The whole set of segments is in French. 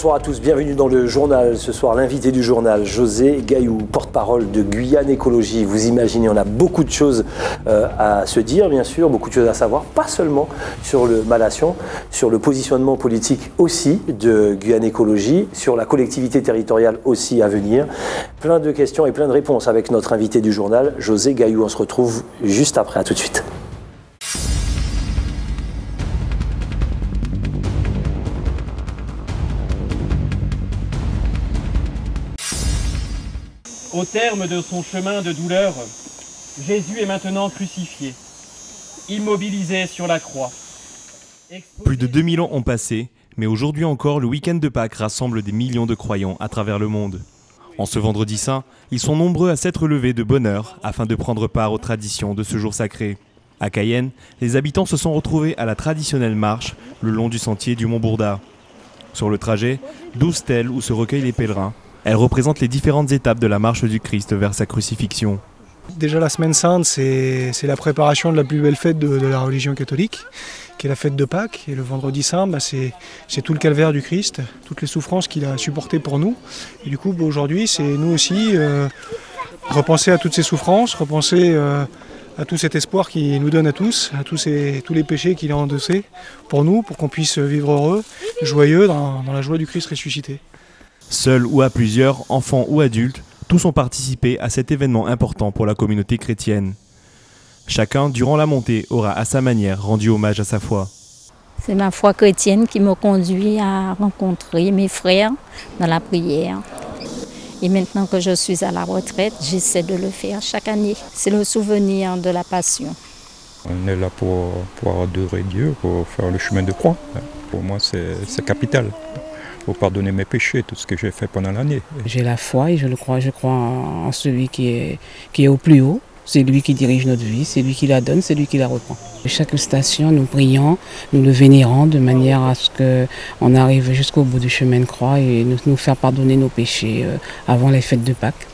Bonsoir à tous, bienvenue dans le journal. Ce soir, l'invité du journal, José Gaillou, porte-parole de Guyane Écologie. Vous imaginez, on a beaucoup de choses à se dire, bien sûr, beaucoup de choses à savoir, pas seulement sur le Malassion, sur le positionnement politique aussi de Guyane Écologie, sur la collectivité territoriale aussi à venir. Plein de questions et plein de réponses avec notre invité du journal, José Gaillou. On se retrouve juste après, à tout de suite. Au terme de son chemin de douleur, Jésus est maintenant crucifié, immobilisé sur la croix. Plus de 2000 ans ont passé, mais aujourd'hui encore, le week-end de Pâques rassemble des millions de croyants à travers le monde. En ce vendredi saint, ils sont nombreux à s'être levés de bonne heure afin de prendre part aux traditions de ce jour sacré. À Cayenne, les habitants se sont retrouvés à la traditionnelle marche le long du sentier du Mont Bourda. Sur le trajet, 12 stèles où se recueillent les pèlerins. Elles représentent les différentes étapes de la marche du Christ vers sa crucifixion. Déjà la semaine sainte, c'est la préparation de la plus belle fête de la religion catholique, qui est la fête de Pâques. Et le vendredi saint, c'est tout le calvaire du Christ, toutes les souffrances qu'il a supportées pour nous. Et du coup, aujourd'hui, c'est nous aussi repenser à toutes ces souffrances, repenser à tout cet espoir qu'il nous donne à tous, à tous les péchés qu'il a endossés pour nous, pour qu'on puisse vivre heureux, joyeux dans la joie du Christ ressuscité. Seuls ou à plusieurs, enfants ou adultes, tous ont participé à cet événement important pour la communauté chrétienne. Chacun, durant la montée, aura à sa manière rendu hommage à sa foi. C'est ma foi chrétienne qui m'a conduit à rencontrer mes frères dans la prière. Et maintenant que je suis à la retraite, j'essaie de le faire chaque année. C'est le souvenir de la Passion. On est là pour adorer Dieu, pour faire le chemin de croix. Pour moi, c'est capital. Pour pardonner mes péchés, tout ce que j'ai fait pendant l'année. J'ai la foi et je crois en celui qui est au plus haut. C'est lui qui dirige notre vie, c'est lui qui la donne, c'est lui qui la reprend. Chaque station, nous prions, nous le vénérons de manière à ce qu'on arrive jusqu'au bout du chemin de croix et nous faire pardonner nos péchés avant les fêtes de Pâques.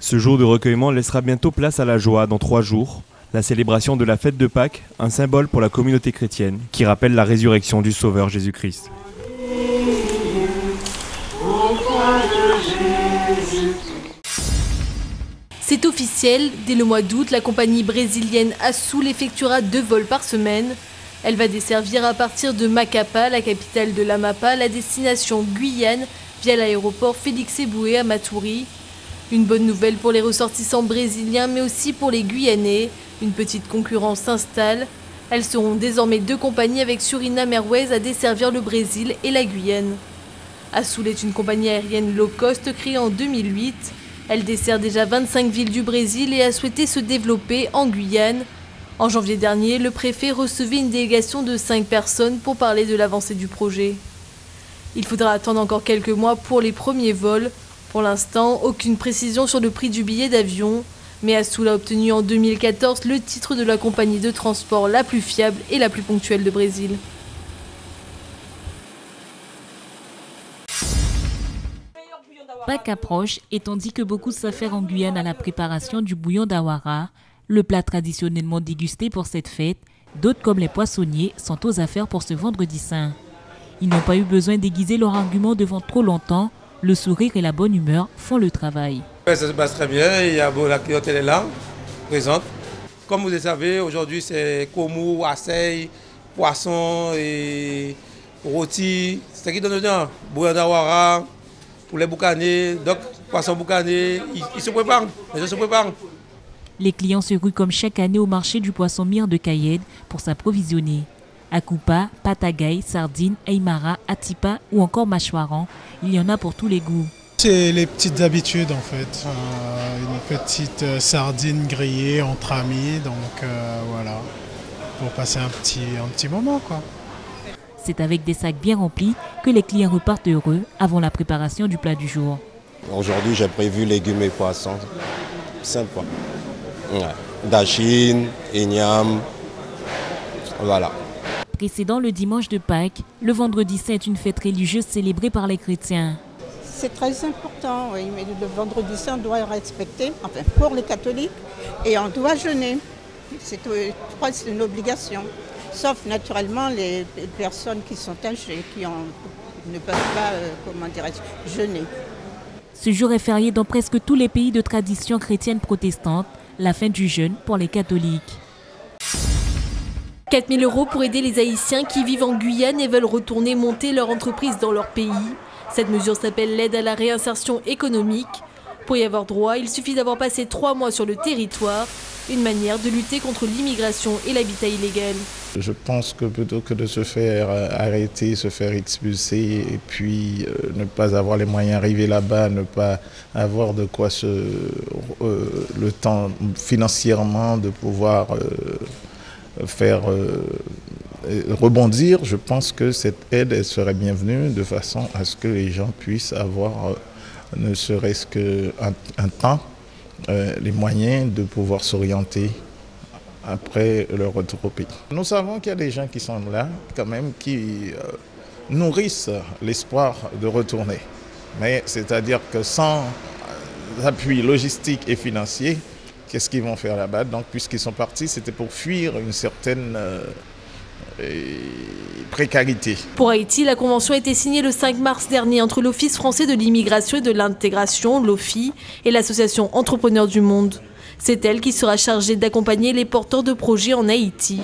Ce jour de recueillement laissera bientôt place à la joie dans 3 jours. La célébration de la fête de Pâques, un symbole pour la communauté chrétienne qui rappelle la résurrection du Sauveur Jésus-Christ. C'est officiel, dès le mois d'août, la compagnie brésilienne Azul effectuera 2 vols par semaine. Elle va desservir à partir de Macapá, la capitale de l'Amapá, la destination Guyane via l'aéroport Félix-Éboué à Maturi. Une bonne nouvelle pour les ressortissants brésiliens mais aussi pour les Guyanais. Une petite concurrence s'installe. Elles seront désormais 2 compagnies avec Suriname Airways à desservir le Brésil et la Guyane. Azul est une compagnie aérienne low cost créée en 2008. Elle dessert déjà 25 villes du Brésil et a souhaité se développer en Guyane. En janvier dernier, le préfet recevait une délégation de 5 personnes pour parler de l'avancée du projet. Il faudra attendre encore quelques mois pour les premiers vols. Pour l'instant, aucune précision sur le prix du billet d'avion. Mais Azul a obtenu en 2014 le titre de la compagnie de transport la plus fiable et la plus ponctuelle de Brésil. Pâques approche et tandis que beaucoup s'affairent en Guyane à la préparation du bouillon d'Awara, le plat traditionnellement dégusté pour cette fête, d'autres comme les poissonniers sont aux affaires pour ce vendredi saint. Ils n'ont pas eu besoin d'aiguiser leur argument devant trop longtemps, le sourire et la bonne humeur font le travail. Ça se passe très bien, la clientèle est là, présente. Comme vous le savez, aujourd'hui c'est komou, asseille, poisson et rôti. C'est ce qui donne le temps. Bouillon d'Awara. Pour les boucanés, donc poissons boucanés, ils se préparent, les gens se préparent. Les clients se ruent comme chaque année au marché du poisson mire de Cayenne pour s'approvisionner. Akupa, patagaï, sardines, aymara, atipa ou encore mâchoiran, il y en a pour tous les goûts. C'est les petites habitudes en fait, une petite sardine grillée entre amis, donc voilà, pour passer un petit moment quoi. C'est avec des sacs bien remplis que les clients repartent heureux avant la préparation du plat du jour. Aujourd'hui, j'ai prévu légumes et poissons. Simple quoi. Ouais. Dachine, igname, voilà. Précédant le dimanche de Pâques, le vendredi saint est une fête religieuse célébrée par les chrétiens. C'est très important, oui, mais le vendredi saint doit être respecté, enfin pour les catholiques, et on doit jeûner. Je crois que c'est une obligation. Sauf naturellement les personnes qui sont âgées, qui ont ne peuvent pas, comment dirais-je, jeûner. Ce jour est férié dans presque tous les pays de tradition chrétienne protestante, la fin du jeûne pour les catholiques. 4 000 € pour aider les Haïtiens qui vivent en Guyane et veulent retourner monter leur entreprise dans leur pays. Cette mesure s'appelle l'aide à la réinsertion économique. Pour y avoir droit, il suffit d'avoir passé 3 mois sur le territoire, une manière de lutter contre l'immigration et l'habitat illégal. Je pense que plutôt que de se faire arrêter, se faire expulser et puis ne pas avoir les moyens d'arriver là-bas, ne pas avoir de quoi le temps financièrement de pouvoir faire rebondir, je pense que cette aide elle serait bienvenue de façon à ce que les gens puissent avoir ne serait-ce qu'un temps, les moyens de pouvoir s'orienter après leur retour au pays. Nous savons qu'il y a des gens qui sont là, quand même, qui nourrissent l'espoir de retourner. Mais c'est-à-dire que sans appui logistique et financier, qu'est-ce qu'ils vont faire là-bas? Donc, puisqu'ils sont partis, c'était pour fuir une certaine précarité. Pour Haïti, la convention a été signée le 5 mars dernier entre l'Office français de l'immigration et de l'intégration, l'OFI, et l'association Entrepreneurs du Monde. C'est elle qui sera chargée d'accompagner les porteurs de projets en Haïti.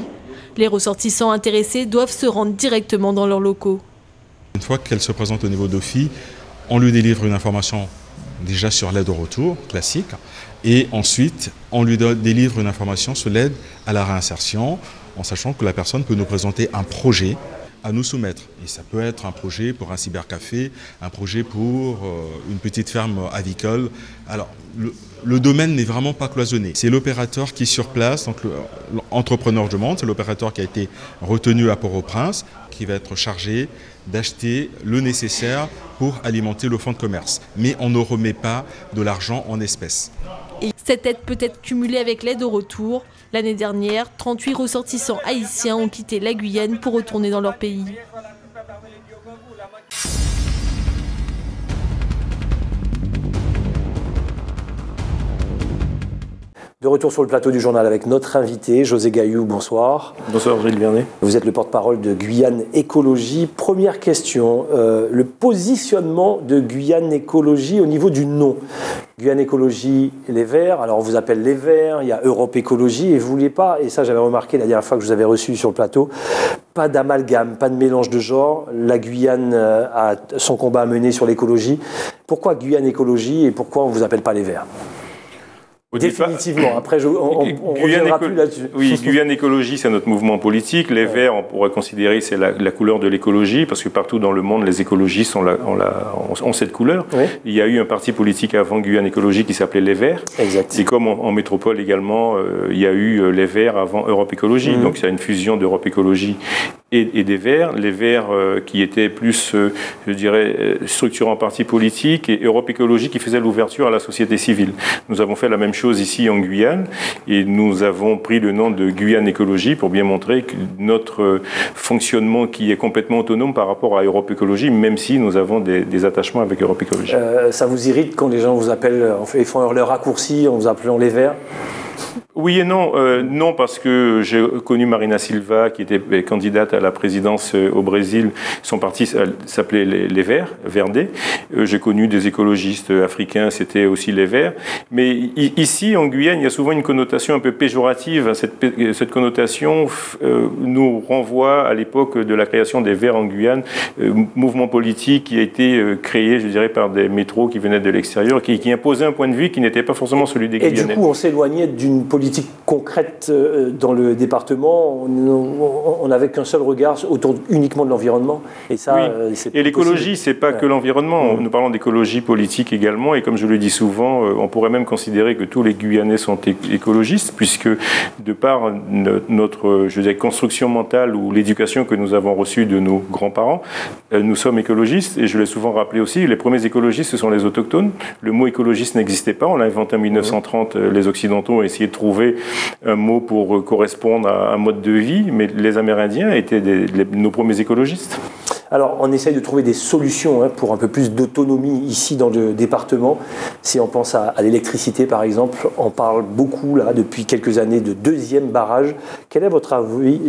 Les ressortissants intéressés doivent se rendre directement dans leurs locaux. Une fois qu'elle se présente au niveau d'OFI, on lui délivre une information déjà sur l'aide au retour, classique, et ensuite on lui délivre une information sur l'aide à la réinsertion, en sachant que la personne peut nous présenter un projet à nous soumettre. Et ça peut être un projet pour un cybercafé, un projet pour une petite ferme avicole. Alors, le domaine n'est vraiment pas cloisonné. C'est l'opérateur qui est sur place, donc l'entrepreneur du monde, c'est l'opérateur qui a été retenu à Port-au-Prince, qui va être chargé d'acheter le nécessaire pour alimenter le fonds de commerce. Mais on ne remet pas de l'argent en espèces. Et cette aide peut être cumulée avec l'aide au retour. L'année dernière, 38 ressortissants haïtiens ont quitté la Guyane pour retourner dans leur pays. De retour sur le plateau du journal avec notre invité, José Gayou, bonsoir. Bonsoir Gilles Vernet. Vous êtes le porte-parole de Guyane Écologie. Première question, le positionnement de Guyane Écologie au niveau du nom. Guyane Écologie, les Verts, alors on vous appelle les Verts, il y a Europe Écologie, et vous ne vouliez pas, et ça j'avais remarqué la dernière fois que je vous avais reçu sur le plateau, pas d'amalgame, pas de mélange de genres. La Guyane a son combat à mener sur l'écologie. Pourquoi Guyane Écologie et pourquoi on ne vous appelle pas les Verts ? Définitivement. Après, on ne reviendra plus là-dessus. Oui, Guyane Écologie, c'est notre mouvement politique. Les Verts, on pourrait considérer que c'est la couleur de l'écologie, parce que partout dans le monde, les écologistes ont cette couleur. Oui. Il y a eu un parti politique avant Guyane Écologie qui s'appelait les Verts. Exact. Et comme en métropole également, il y a eu les Verts avant Europe Écologie. Donc, c'est une fusion d'Europe Écologie et des Verts. Les Verts qui étaient plus, je dirais, structurant parti politique, et Europe Écologie qui faisait l'ouverture à la société civile. Nous avons fait la même chose ici en Guyane, et nous avons pris le nom de Guyane Écologie pour bien montrer que notre fonctionnement qui est complètement autonome par rapport à Europe Écologie, même si nous avons des attachements avec Europe Écologie. Ça vous irrite quand les gens vous appellent, ils font leur raccourci en vous appelant les Verts ? Oui et non. Non, parce que j'ai connu Marina Silva, qui était candidate à la présidence au Brésil. Son parti s'appelait les Verts, Verde. J'ai connu des écologistes africains, c'était aussi les Verts. Mais ici, en Guyane, il y a souvent une connotation un peu péjorative. Cette connotation nous renvoie à l'époque de la création des Verts en Guyane, mouvement politique qui a été créé, je dirais, par des métros qui venaient de l'extérieur, qui imposaient un point de vue qui n'était pas forcément celui des Guyanais. Et du coup, on s'éloignait d'une politique concrète dans le département. On n'avait qu'un seul regard autour uniquement de l'environnement. Et ça, oui. Et l'écologie, c'est pas que l'environnement. Nous parlons d'écologie politique également. Et comme je le dis souvent, on pourrait même considérer que tous les Guyanais sont écologistes, puisque de par notre, je dirais, construction mentale ou l'éducation que nous avons reçue de nos grands-parents, nous sommes écologistes. Et je l'ai souvent rappelé aussi, les premiers écologistes, ce sont les autochtones. Le mot écologiste n'existait pas. On l'a inventé en 1930. Les Occidentaux ont essayé de trouver un mot pour correspondre à un mode de vie, mais les Amérindiens étaient nos premiers écologistes. Alors, on essaye de trouver des solutions pour un peu plus d'autonomie ici dans le département. Si on pense à l'électricité, par exemple, on parle beaucoup, là, depuis quelques années, de deuxième barrage. Quel est votre avis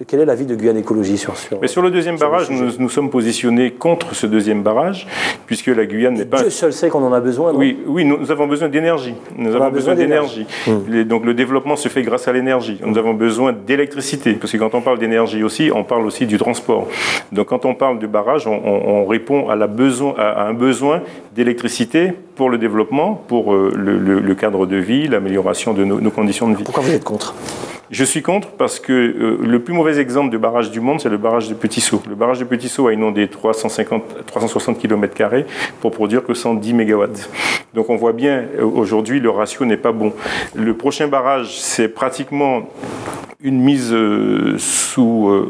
quel est l'avis de Guyane Écologie sur Mais sur le deuxième barrage, nous sommes positionnés contre ce deuxième barrage, puisque la Guyane n'est pas... Dieu seul sait qu'on en a besoin, non? Oui, nous avons besoin d'énergie. Nous avons besoin d'énergie. Donc le développement se fait grâce à l'énergie. Nous avons besoin d'électricité, parce que quand on parle d'énergie aussi, on parle aussi du transport. Donc quand on parle de barrage, on répond à un besoin d'électricité pour le développement, pour le cadre de vie, l'amélioration de nos conditions de vie. Pourquoi vous êtes contre ? Je suis contre parce que le plus mauvais exemple de barrage du monde, c'est le barrage de Petit-Saut. Le barrage de Petit-Saut a inondé 360 km² pour produire que 110 MW. Donc on voit bien, aujourd'hui, le ratio n'est pas bon. Le prochain barrage, c'est pratiquement une mise sous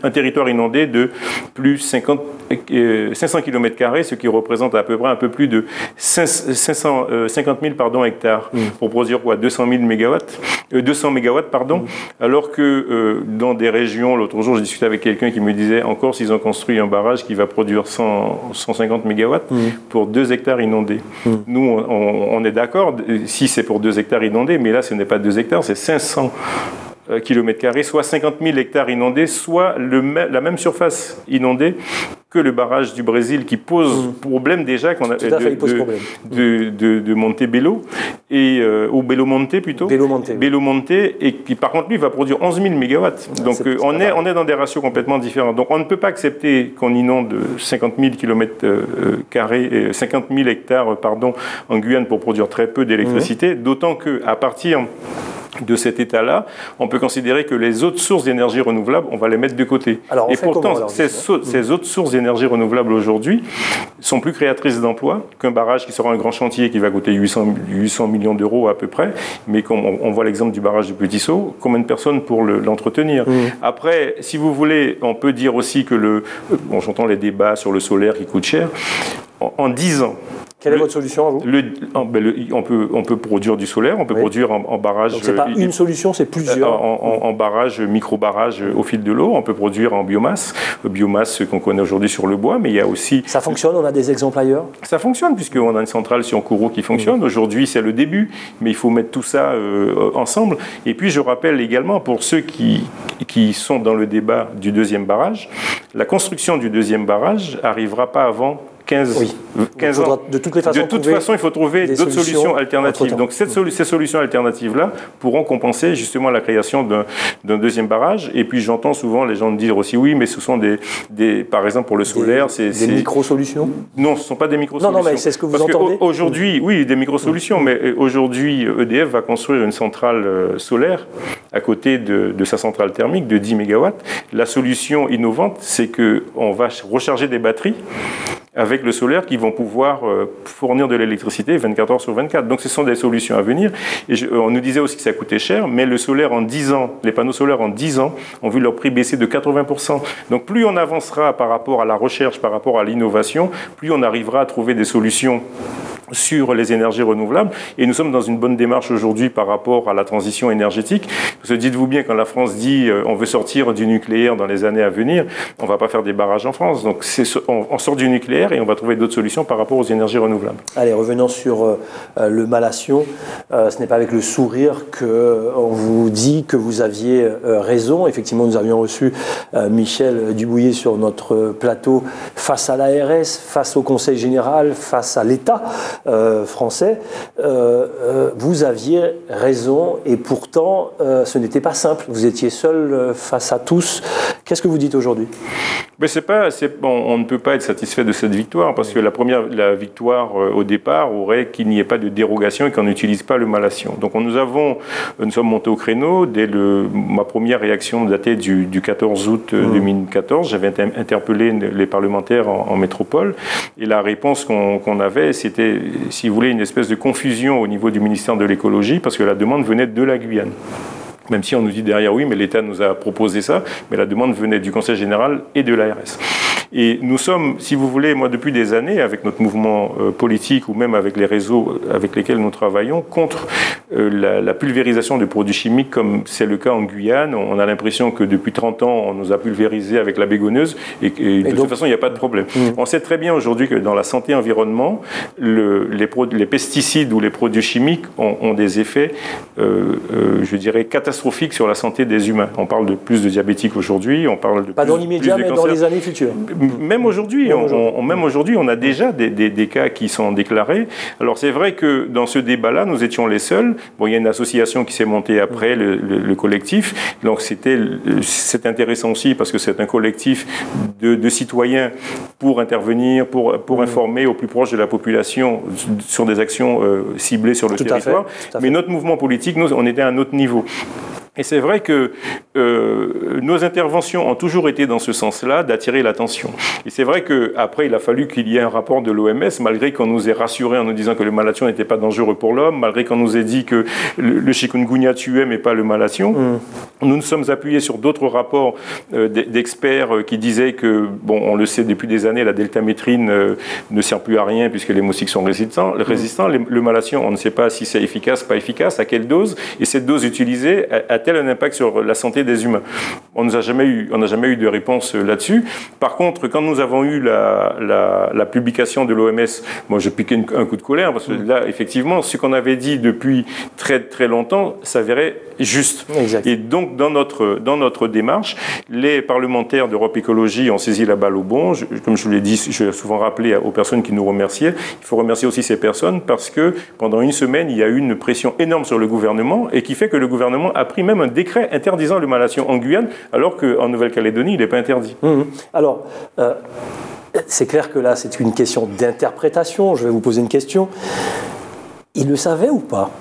un territoire inondé de plus 500 km², ce qui représente à peu près un peu plus de 50 000 hectares, pour produire quoi, 200 MW, alors que dans des régions, l'autre jour, je discutais avec quelqu'un qui me disait, en Corse, ils ont construit un barrage qui va produire 150 MW pour 2 hectares inondés. Nous, on est d'accord, si c'est pour 2 hectares inondés, mais là, ce n'est pas 2 hectares, c'est 500 km², soit 50 000 hectares inondés, soit la même surface inondée que le barrage du Brésil, qui pose problème déjà qu'on a de Montebello ou Belo Monte plutôt. Belo Monte, et qui par contre lui va produire 11 000 MW. Donc on est dans des ratios complètement différents. Donc on ne peut pas accepter qu'on inonde 50 000 hectares en Guyane pour produire très peu d'électricité, d'autant qu'à partir de cet état-là, on peut considérer que les autres sources d'énergie renouvelable, on va les mettre de côté. Et pourtant, ces autres sources d'énergie renouvelable aujourd'hui sont plus créatrices d'emplois qu'un barrage qui sera un grand chantier qui va coûter 800 millions d'euros à peu près, mais comme on voit l'exemple du barrage de Petit-Saut, combien de personnes pour l'entretenir? Après, si vous voulez, on peut dire aussi que j'entends les débats sur le solaire qui coûte cher. En 10 ans, quelle est votre solution à vous? On peut produire du solaire, on peut produire en barrage... Donc c'est pas une solution, c'est plusieurs. En barrage, micro-barrage au fil de l'eau, on peut produire en biomasse qu'on connaît aujourd'hui sur le bois, mais il y a aussi... Ça fonctionne, on a des exemples ailleurs? Ça fonctionne, puisqu'on a une centrale sur Kourou qui fonctionne. Aujourd'hui, c'est le début, mais il faut mettre tout ça ensemble. Et puis, je rappelle également, pour ceux qui sont dans le débat du deuxième barrage, la construction du deuxième barrage n'arrivera pas avant 15 ans. De toute façon, il faut trouver d'autres solutions alternatives. Donc ces solutions alternatives-là pourront compenser justement la création d'un deuxième barrage. Et puis j'entends souvent les gens dire aussi, oui, mais ce sont par exemple pour le solaire, c'est... Des micro-solutions? Non, ce ne sont pas des micro-solutions. Non, mais c'est ce que vous entendez? Aujourd'hui, oui, des micro-solutions, mais aujourd'hui, EDF va construire une centrale solaire à côté de sa centrale thermique de 10 MW. La solution innovante, c'est qu'on va recharger des batteries avec le solaire qui vont pouvoir fournir de l'électricité 24 heures sur 24. Donc ce sont des solutions à venir. Et on nous disait aussi que ça coûtait cher, mais le solaire en 10 ans, les panneaux solaires en 10 ans ont vu leur prix baisser de 80%. Donc plus on avancera par rapport à la recherche, par rapport à l'innovation, plus on arrivera à trouver des solutions sur les énergies renouvelables. Et nous sommes dans une bonne démarche aujourd'hui par rapport à la transition énergétique. Parce que dites-vous bien, quand la France dit on veut sortir du nucléaire dans les années à venir, on ne va pas faire des barrages en France. Donc on sort du nucléaire et on va trouver d'autres solutions par rapport aux énergies renouvelables. Allez, revenons sur le Malation. Ce n'est pas avec le sourire qu'on vous dit que vous aviez raison. Effectivement, nous avions reçu Michel Dubouillet sur notre plateau face à l'ARS, face au Conseil général, face à l'État français. Vous aviez raison et pourtant, ce n'était pas simple. Vous étiez seul face à tous. Qu'est-ce que vous dites aujourd'hui ? Mais on ne peut pas être satisfait de cette victoire parce que la victoire au départ aurait qu'il n'y ait pas de dérogation et qu'on n'utilise pas le Malation. Donc nous sommes montés au créneau. Dès ma première réaction datée du 14 août 2014, j'avais interpellé les parlementaires en métropole et la réponse qu'on avait, c'était, si vous voulez, une espèce de confusion au niveau du ministère de l'écologie parce que la demande venait de la Guyane. Même si on nous dit derrière, oui, mais l'État nous a proposé ça, mais la demande venait du Conseil général et de l'ARS. Et nous sommes, si vous voulez, moi depuis des années, avec notre mouvement politique ou même avec les réseaux avec lesquels nous travaillons, contre la pulvérisation de produits chimiques comme c'est le cas en Guyane. On a l'impression que depuis 30 ans, on nous a pulvérisé avec la bégonneuse et de toute façon, il n'y a pas de problème. On sait très bien aujourd'hui que dans la santé environnement, les pesticides ou les produits chimiques ont des effets, je dirais, catastrophiques sur la santé des humains. On parle de plus de diabétiques aujourd'hui, on parle de pas dans l'immédiat, mais dans les années futures. Même aujourd'hui, on a déjà des cas qui sont déclarés. Alors c'est vrai que dans ce débat-là, nous étions les seuls. Bon, il y a une association qui s'est montée après, le collectif. Donc c'est intéressant aussi parce que c'est un collectif de citoyens pour intervenir, pour informer au plus proche de la population sur des actions ciblées sur le territoire. Mais notre mouvement politique, nous, on était à un autre niveau. Et c'est vrai que nos interventions ont toujours été dans ce sens-là, d'attirer l'attention. Et c'est vrai qu'après, il a fallu qu'il y ait un rapport de l'OMS, malgré qu'on nous ait rassurés en nous disant que le malathion n'était pas dangereux pour l'homme, malgré qu'on nous ait dit que le chikungunya tuait, mais pas le malathion. Nous nous sommes appuyés sur d'autres rapports d'experts qui disaient que, bon, on le sait depuis des années, la deltamétrine ne sert plus à rien puisque les moustiques sont résistants. Le malathion, on ne sait pas si c'est efficace, pas efficace, à quelle dose, et cette dose utilisée a-t-elle un impact sur la santé des humains? On n'a jamais eu de réponse là-dessus. Par contre, quand nous avons eu la publication de l'OMS, moi je piquais un coup de colère parce que là, effectivement, ce qu'on avait dit depuis très très longtemps s'avérait juste. Exact. Et donc, dans notre démarche, les parlementaires d'Europe Écologie ont saisi la balle au bon. Comme je vous l'ai dit, je l'ai souvent rappelé aux personnes qui nous remerciaient. Il faut remercier aussi ces personnes parce que pendant une semaine, il y a eu une pression énorme sur le gouvernement et qui fait que le gouvernement a pris même un décret interdisant le malathion en Guyane, alors qu'en Nouvelle-Calédonie, il n'est pas interdit. Alors, c'est clair que là, c'est une question d'interprétation. Je vais vous poser une question. Il le savait ou pas ?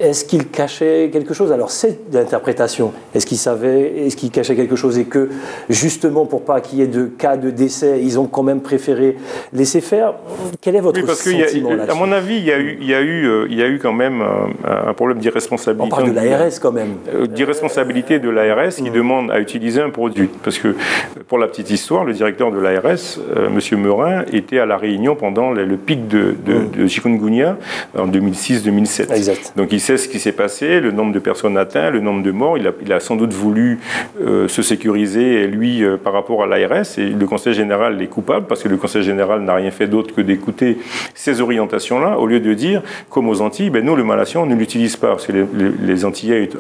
Est-ce qu'il cachait quelque chose? Alors, c'est d'interprétation. Est-ce qu'il savait, est-ce qu'il cachait quelque chose et que, justement, pour pas qu'il y ait de cas de décès, ils ont quand même préféré laisser faire? Quel est votre sentiment là-dessus? À mon avis, il y a eu quand même un problème d'irresponsabilité. On parle de l'ARS quand même. D'irresponsabilité de l'ARS qui demande à utiliser un produit. Parce que, pour la petite histoire, le directeur de l'ARS, M. Meurin, était à La Réunion pendant le pic de chikungunya en 2006-2007. Exact. Donc, il sait ce qui s'est passé, le nombre de personnes atteintes, le nombre de morts. Il a sans doute voulu se sécuriser, lui, par rapport à l'ARS. Et le Conseil général est coupable, parce que le Conseil général n'a rien fait d'autre que d'écouter ces orientations-là, au lieu de dire, comme aux Antilles, nous, le malathion, on ne l'utilise pas, parce que les Antillais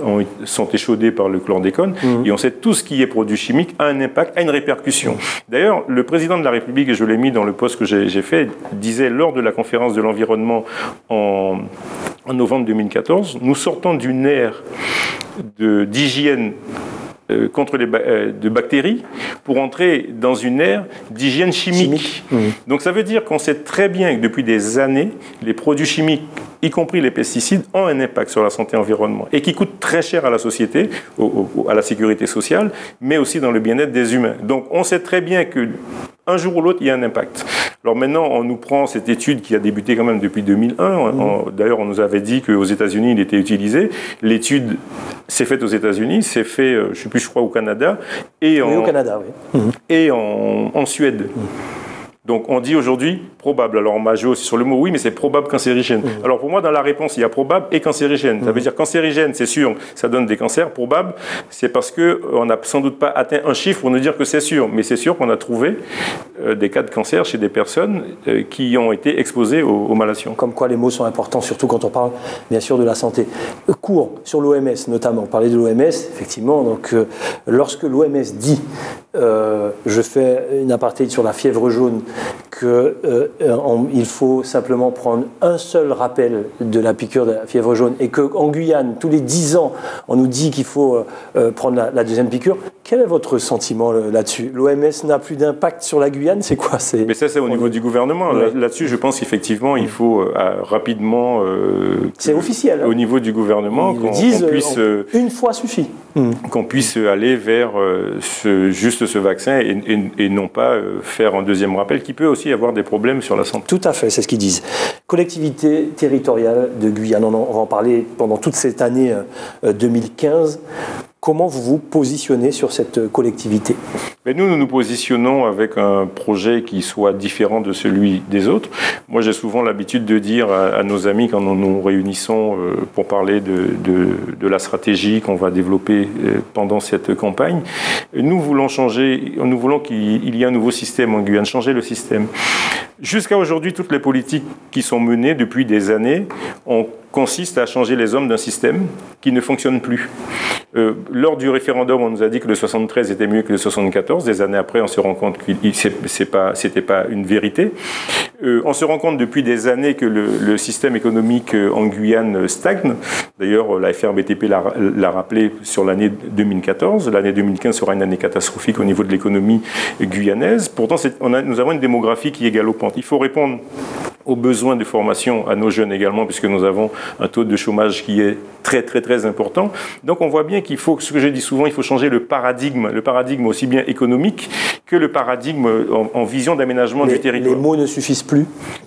sont échaudés par le chlordécone, et on sait tout ce qui est produit chimique a un impact, a une répercussion. D'ailleurs, le président de la République, et je l'ai mis dans le post que j'ai fait, disait lors de la conférence de l'environnement en novembre 2014, nous sortons d'une ère d'hygiène de bactéries pour entrer dans une ère d'hygiène chimique. Donc ça veut dire qu'on sait très bien que depuis des années, les produits chimiques, y compris les pesticides, ont un impact sur la santé environnement et qui coûtent très cher à la société, à la sécurité sociale, mais aussi dans le bien-être des humains. Donc on sait très bien que un jour ou l'autre, il y a un impact. Alors maintenant, on nous prend cette étude qui a débuté quand même depuis 2001. D'ailleurs, on nous avait dit qu'aux États-Unis, il était utilisé. L'étude s'est faite aux États-Unis, s'est faite, je crois, au Canada. Et au Canada, oui. Et en Suède. Donc on dit aujourd'hui probable. Alors on m'a joué aussi sur le mot oui, mais c'est probable cancérigène. Alors pour moi, dans la réponse, il y a probable et cancérigène. Ça veut dire cancérigène, c'est sûr, ça donne des cancers. Probable, c'est parce qu'on n'a sans doute pas atteint un chiffre pour nous dire que c'est sûr. Mais c'est sûr qu'on a trouvé des cas de cancer chez des personnes qui ont été exposées au malathion. Comme quoi les mots sont importants, surtout quand on parle bien sûr de la santé. Cours sur l'OMS notamment. On parlait de l'OMS, effectivement. Donc lorsque l'OMS dit je fais une aparté sur la fièvre jaune, qu'il faut simplement prendre un seul rappel de la piqûre de la fièvre jaune et qu'en Guyane, tous les 10 ans, on nous dit qu'il faut prendre la deuxième piqûre. Quel est votre sentiment là-dessus? L'OMS n'a plus d'impact sur la Guyane, c'est quoi? Mais ça, c'est au niveau du gouvernement. Ouais. Là-dessus, je pense qu'effectivement, il faut rapidement... c'est officiel. Au niveau du gouvernement, qu'on puisse... une fois suffit. Qu'on puisse aller vers juste ce vaccin et non pas faire un deuxième rappel qui peut aussi avoir des problèmes sur la santé. Tout à fait, c'est ce qu'ils disent. Collectivité territoriale de Guyane, on va en parler pendant toute cette année 2015. Comment vous vous positionnez sur cette collectivité? Mais nous nous positionnons avec un projet qui soit différent de celui des autres. Moi, j'ai souvent l'habitude de dire à nos amis quand nous nous réunissons pour parler de la stratégie qu'on va développer pendant cette campagne, nous voulons changer, nous voulons qu'il y ait un nouveau système en Guyane, changer le système. Jusqu'à aujourd'hui, toutes les politiques qui sont menées depuis des années consistent à changer les hommes d'un système qui ne fonctionne plus. Lors du référendum, on nous a dit que le 73 était mieux que le 74. Des années après, on se rend compte que c'était pas une vérité. On se rend compte depuis des années que le système économique en Guyane stagne. D'ailleurs, la FRBTP l'a rappelé sur l'année 2014. L'année 2015 sera une année catastrophique au niveau de l'économie guyanaise. Pourtant, nous avons une démographie qui est galopante. Il faut répondre aux besoins de formation à nos jeunes également, puisque nous avons un taux de chômage qui est très, très, très important. Donc, on voit bien qu'il faut, ce que je dis souvent, il faut changer le paradigme aussi bien économique que le paradigme en vision d'aménagement du territoire. Les mots ne suffisent plus?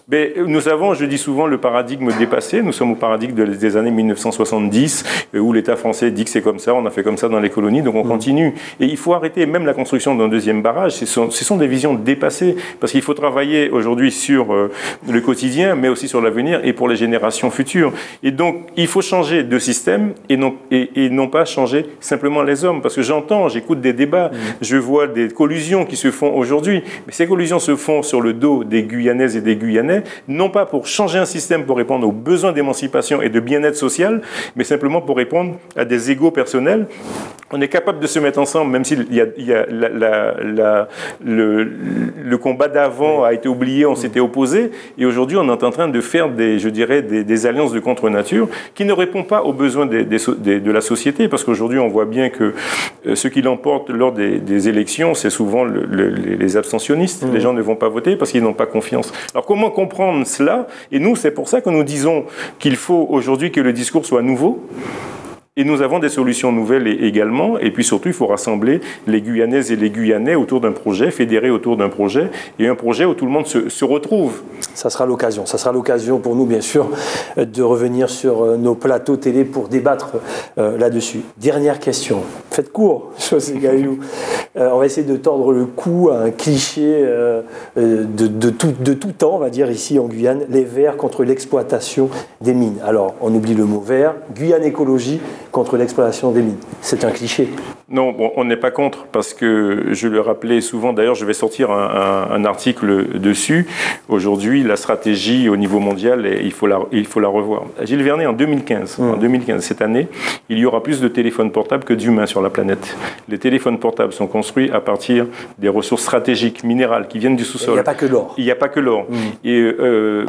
Mais nous avons, je dis souvent, le paradigme dépassé. Nous sommes au paradigme des années 1970, où l'État français dit que c'est comme ça, on a fait comme ça dans les colonies, donc on continue. Et il faut arrêter même la construction d'un deuxième barrage. Ce sont des visions dépassées, parce qu'il faut travailler aujourd'hui sur le quotidien, mais aussi sur l'avenir et pour les générations futures. Et donc, il faut changer de système et non pas changer simplement les hommes. Parce que j'écoute des débats, je vois des collusions qui se font aujourd'hui. Mais ces collusions se font sur le dos des Guyanaises et des Guyanais, non pas pour changer un système pour répondre aux besoins d'émancipation et de bien-être social, mais simplement pour répondre à des égos personnels. On est capable de se mettre ensemble, même s'il y a le combat d'avant a été oublié, on s'était opposé, et aujourd'hui on est en train de faire des alliances de contre-nature qui ne répondent pas aux besoins de la société, parce qu'aujourd'hui on voit bien que ce qui l'emporte lors des élections, c'est souvent les abstentionnistes. Les gens ne vont pas voter parce qu'ils n'ont pas confiance. Alors comment comprendre cela? Et nous, c'est pour ça que nous disons qu'il faut aujourd'hui que le discours soit nouveau. Et nous avons des solutions nouvelles également. Et puis surtout, il faut rassembler les Guyanaises et les Guyanais autour d'un projet, fédérer autour d'un projet, et un projet où tout le monde se retrouve. Ça sera l'occasion. Ça sera l'occasion pour nous, bien sûr, de revenir sur nos plateaux télé pour débattre là-dessus. Dernière question. Faites court, José Gayou. On va essayer de tordre le cou à un cliché de tout temps, on va dire, ici en Guyane. Les Verts contre l'exploitation des mines. Alors, on oublie le mot vert. Guyane Écologie contre l'exploitation des mines. C'est un cliché. Non, bon, on n'est pas contre, parce que je le rappelais souvent, d'ailleurs je vais sortir un article dessus. Aujourd'hui, la stratégie au niveau mondial, il faut la revoir. Gilles Vernet, en 2015, cette année, il y aura plus de téléphones portables que d'humains sur la planète. Les téléphones portables sont construits à partir des ressources stratégiques, minérales, qui viennent du sous-sol. Il n'y a pas que l'or. Il n'y a pas que l'or. Et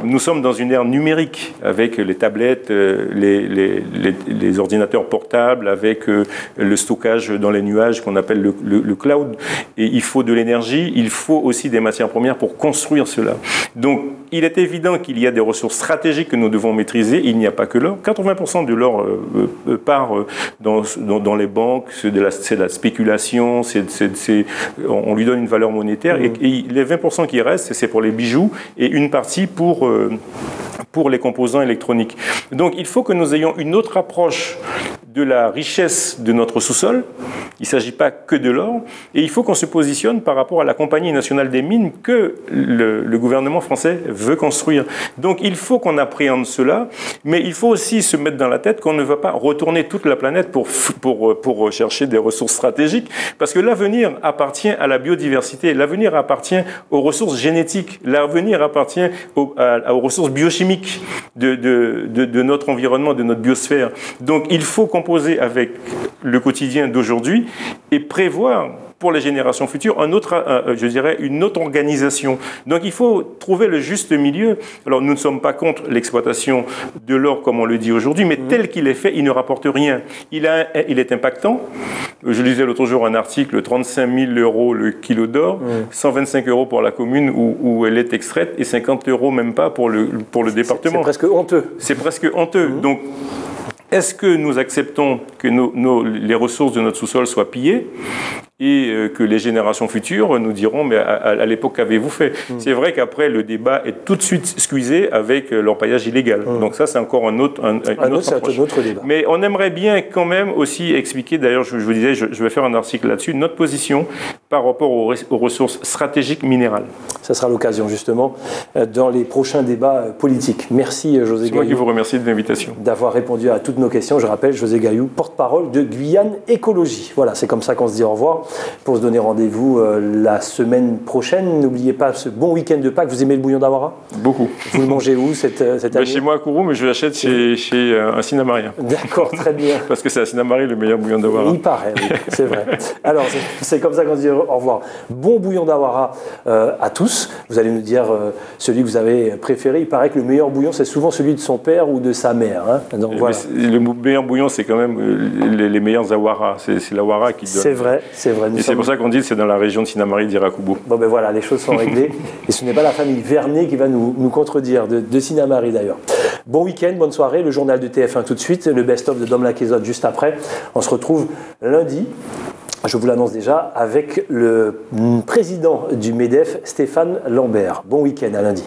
nous sommes dans une ère numérique, avec les tablettes, les ordinateurs portables, avec le stockage dans les nuages qu'on appelle le cloud. Et il faut de l'énergie, il faut aussi des matières premières pour construire cela. Donc, il est évident qu'il y a des ressources stratégiques que nous devons maîtriser. Il n'y a pas que l'or. 80% de l'or part dans les banques, c'est de la spéculation, on lui donne une valeur monétaire. Et les 20% qui restent, c'est pour les bijoux et une partie pour les composants électroniques. Donc, il faut que nous ayons une autre approche de la richesse de notre sous-sol. Il ne s'agit pas que de l'or. Et il faut qu'on se positionne par rapport à la Compagnie nationale des mines que le gouvernement français veut construire. Donc il faut qu'on appréhende cela, mais il faut aussi se mettre dans la tête qu'on ne va pas retourner toute la planète pour chercher des ressources stratégiques, parce que l'avenir appartient à la biodiversité, l'avenir appartient aux ressources génétiques, l'avenir appartient aux ressources biochimiques de notre environnement, de notre biosphère. Donc il faut composer avec le quotidien d'aujourd'hui et prévoir pour les générations futures une autre organisation. Donc il faut trouver le juste milieu. Alors nous ne sommes pas contre l'exploitation de l'or comme on le dit aujourd'hui, mais tel qu'il est fait, il ne rapporte rien. Il est impactant. Je lisais l'autre jour un article, 35 000 € le kilo d'or, 125 € pour la commune où elle est extraite et 50 € même pas pour le département. C'est presque honteux. C'est presque honteux. Donc est-ce que nous acceptons que les ressources de notre sous-sol soient pillées et que les générations futures nous diront mais à l'époque qu'avez-vous fait? C'est vrai qu'après le débat est tout de suite squeezé avec l'orpaillage illégal. Donc ça c'est encore un autre débat. Mais on aimerait bien quand même aussi expliquer, d'ailleurs je vous disais, je vais faire un article là-dessus, notre position par rapport aux ressources stratégiques minérales. Ça sera l'occasion justement dans les prochains débats politiques. Merci José Gaillou. C'est moi qui vous remercie de l'invitation. D'avoir répondu à toutes nos questions. Je rappelle, José Gaillou, porte-parole de Guyane Écologie. Voilà, c'est comme ça qu'on se dit au revoir pour se donner rendez-vous la semaine prochaine. N'oubliez pas ce bon week-end de Pâques. Vous aimez le bouillon d'Awara? Beaucoup. Vous le mangez où cette année? Chez moi à Kourou, mais je l'achète chez un Sinamaria. D'accord, très bien. Parce que c'est à Sinamari le meilleur bouillon d'Awara. Il paraît, oui, c'est vrai. Alors, c'est comme ça qu'on se dit au revoir. Bon bouillon d'Awara à tous. Vous allez nous dire celui que vous avez préféré. Il paraît que le meilleur bouillon, c'est souvent celui de son père ou de sa mère. Hein. Donc, voilà. Le meilleur bouillon, c'est quand même les meilleurs Awara. C'est l'Awara qui donne. C'est vrai, c'est vrai. Et c'est pour ça qu'on dit que c'est dans la région de Sinamari d'Irakubo. Bon ben voilà, les choses sont réglées. Et ce n'est pas la famille Vernet qui va nous contredire, de Sinamari d'ailleurs. Bon week-end, bonne soirée. Le journal de TF1 tout de suite. Le best-of de Dom Laquezotte juste après. On se retrouve lundi. Je vous l'annonce déjà avec le président du MEDEF, Stéphane Lambert. Bon week-end, à lundi.